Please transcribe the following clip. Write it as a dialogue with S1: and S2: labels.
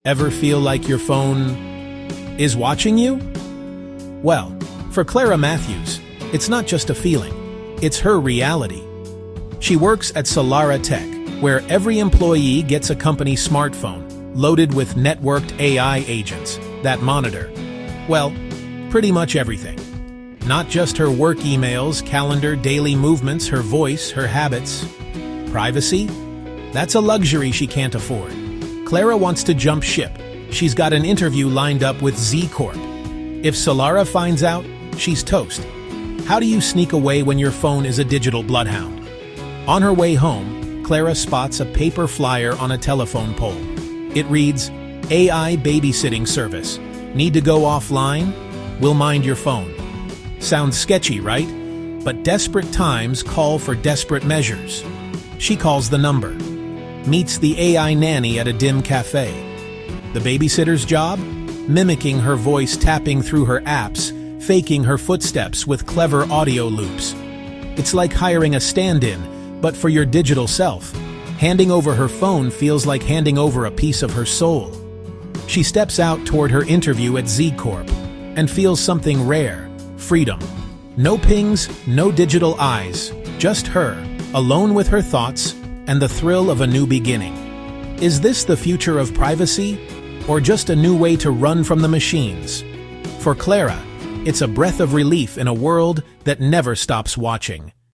S1: Ever feel like your phone is watching you? Well, for Clara Matthews, it's not just a feeling, it's her reality. She works at Solara Tech, where every employee gets a company smartphone loaded with networked AI agents that monitor, well, pretty much everything. Not just her work emails, calendar, daily movements, her voice, her habits. Privacy? That's a luxury she can't afford. Clara wants to jump ship. She's got an interview lined up with Z Corp. If Solara finds out, she's toast. How do you sneak away when your phone is a digital bloodhound? On her way home, Clara spots a paper flyer on a telephone pole. It reads, AI Babysitting Service. Need to go offline? We'll mind your phone. Sounds sketchy, right? But desperate times call for desperate measures. She calls the number. Meets the AI nanny at a dim cafe. The babysitter's job? Mimicking her voice, tapping through her apps, faking her footsteps with clever audio loops. It's like hiring a stand-in, but for your digital self. Handing over her phone feels like handing over a piece of her soul. She steps out toward her interview at Z Corp and feels something rare: freedom. No pings, no digital eyes, just her, alone with her thoughts and the thrill of a new beginning. Is this the future of privacy, or just a new way to run from the machines? For Clara, it's a breath of relief in a world that never stops watching.